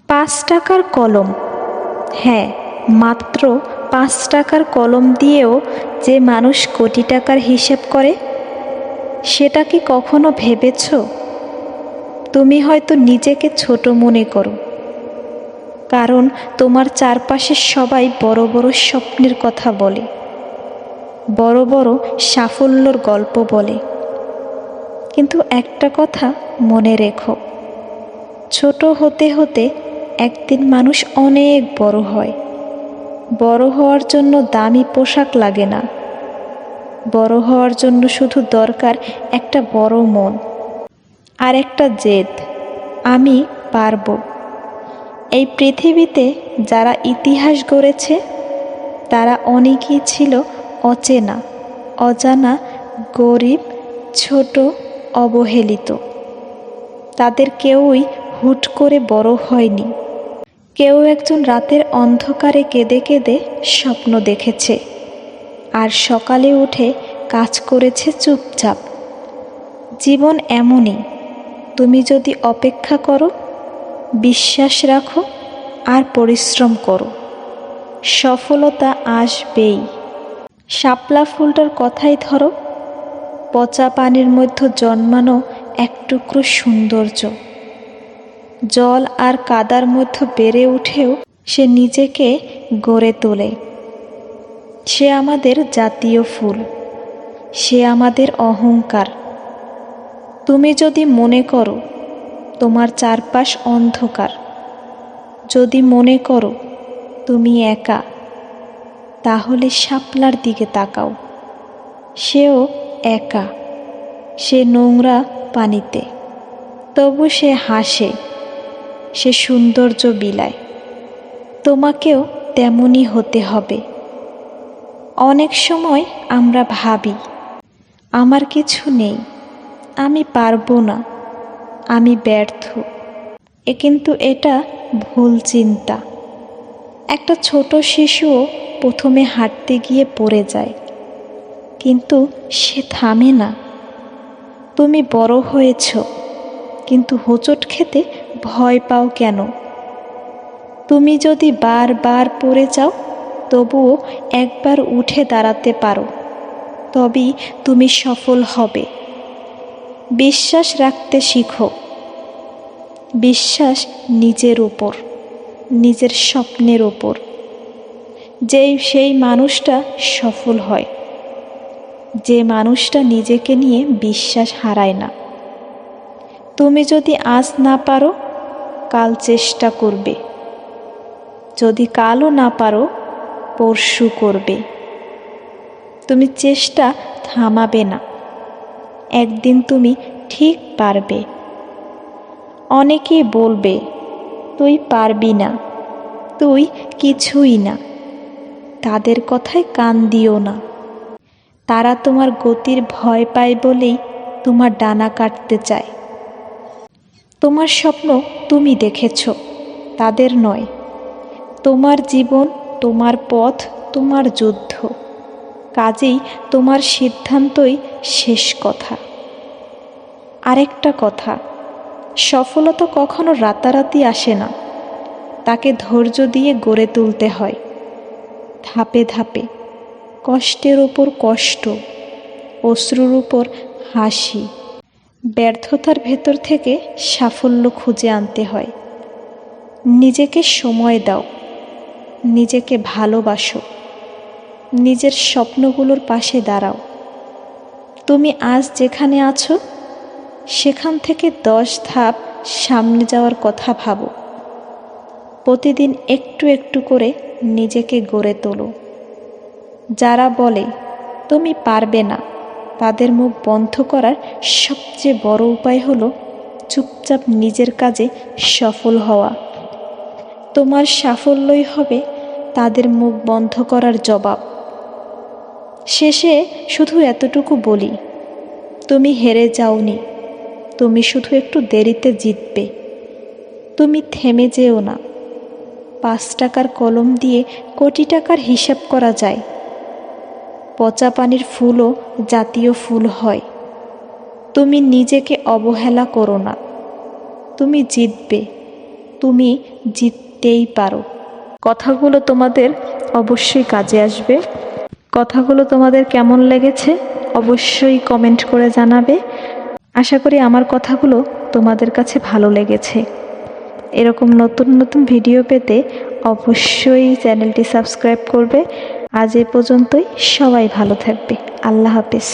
৫ টাকার কলম। হ্যাঁ, মাত্র ৫ টাকার কলম দিয়েও যে মানুষ কোটি টাকার হিসেব করে, সেটা কি কখনো ভেবেছ? তুমি হয়তো নিজেকে ছোট মনে করো, কারণ তোমার চারপাশের সবাই বড় বড় স্বপ্নের কথা বলে, বড় বড় সাফল্যর গল্প বলে। কিন্তু একটা কথা মনে রেখো, ছোট হতে হতে একদিন মানুষ অনেক বড় হয়। বড় হওয়ার জন্য দামি পোশাক লাগে না, বড় হওয়ার জন্য শুধু দরকার একটা বড় মন আর একটা জেদ, আমি পারবো। এই পৃথিবীতে যারা ইতিহাস গড়েছে, তারা অনেকেই ছিল অচেনা, অজানা, গরিব, ছোট, অবহেলিত। তাদের কেউই হুট করে বড় হয়নি। কেউ একজন রাতের অন্ধকারে কেঁদে কেঁদে স্বপ্ন দেখেছে, আর সকালে উঠে কাজ করেছে চুপচাপ। জীবন এমনই, তুমি যদি অপেক্ষা করো, বিশ্বাস রাখো আর পরিশ্রম করো, সফলতা আসবেই। শাপলা ফুলটার কথাই ধরো, পচা পানির মধ্যে জন্মানো এক টুকরো সৌন্দর্য। জল আর কাদার মধ্যে বেড়ে উঠেও সে নিজেকে গড়ে তোলে। সে আমাদের জাতীয় ফুল, সে আমাদের অহংকার। তুমি যদি মনে করো তোমার চারপাশ অন্ধকার, যদি মনে করো তুমি একা, তাহলে শাপলার দিকে তাকাও। সেও একা, সে নোংরা পানিতে, তবু সে হাসে, সে সৌন্দর্য বিলায়। তোমাকেও তেমনই হতে হবে। অনেক সময় আমরা ভাবি, আমার কিছু নেই, আমি পারবো না, আমি ব্যর্থ। কিন্তু এটা ভুল চিন্তা। একটা ছোট শিশুও প্রথমে হাঁটতে গিয়ে পড়ে যায়, কিন্তু সে থামে না। তুমি বড় হয়েছ, কিন্তু হোঁচট খেতে ভয় পাও কেন? তুমি যদি বারবার পড়ে যাও, তবুও একবার উঠে দাঁড়াতে পারো, তবেই তুমি সফল হবে। বিশ্বাস রাখতে শিখো, বিশ্বাস নিজের উপর, নিজের স্বপ্নের উপর। সেই মানুষটা সফল হয়, যে মানুষটা নিজেকে নিয়ে বিশ্বাস হারায় না। তুমি যদি আজ না পারো, কাল চেষ্টা করবে। যদি কালও না পারো, পরশু করবে। তুমি চেষ্টা থামাবে না, একদিন তুমি ঠিক পারবে। অনেকেই বলবে, তুই পারবি না, তুই কিছুই না। তাদের কথায় কান দিও না। তারা তোমার গতির ভয় পায় বলেই তোমার ডানা কাটতে চায়। তোমার স্বপ্ন তুমি দেখেছ, তাদের নয়। তোমার জীবন, তোমার পথ, তোমার যুদ্ধ। কাজেই তোমার সিদ্ধান্তই শেষ কথা। আরেকটা কথা, সফলতা কখনো রাতারাতি আসে না, তাকে ধৈর্য দিয়ে গড়ে তুলতে হয়। ধাপে ধাপে, কষ্টের ওপর কষ্ট, অশ্রুর উপর হাসি। ব্যর্থতার ভেতর থেকে সাফল্য খুঁজে আনতে হয়। নিজেকে সময় দাও, নিজেকে ভালোবাসো, নিজের স্বপ্নগুলোর পাশে দাঁড়াও। তুমি আজ যেখানে আছো, সেখান থেকে 10 ধাপ সামনে যাওয়ার কথা ভাবো। প্রতিদিন একটু একটু করে নিজেকে গড়ে তোলো। যারা বলে তুমি পারবে না, তাদের মুখ বন্ধ করার সবচেয়ে বড় উপায় হলো চুপচাপ নিজের কাজে সফল হওয়া। তোমার সাফল্যই হবে তাদের মুখ বন্ধ করার জবাব। শেষে শুধু এতটুকু বলি, তুমি হেরে যাওনি, তুমি শুধু একটু দেরিতে জিতবে। তুমি থেমে যেও না। 5 টাকার কলম দিয়ে কোটি টাকার হিসাব করা যায়। পচা পানির ফুলও জাতীয় ফুল হয়। তুমি নিজেকে অবহেলা করো না, তুমি জিতবে। তুমি জিততেই পারো। কথাগুলো তোমাদের অবশ্যই কাজে আসবে। কথাগুলো তোমাদের কেমন লেগেছে অবশ্যই কমেন্ট করে জানাবে। আশা করি আমার কথাগুলো তোমাদের কাছে ভালো লেগেছে। এরকম নতুন নতুন ভিডিও পেতে অবশ্যই চ্যানেলটি সাবস্ক্রাইব করবে। আজ এ পর্যন্তই, সবাই ভালো থাকবে। আল্লাহ হাফেজ।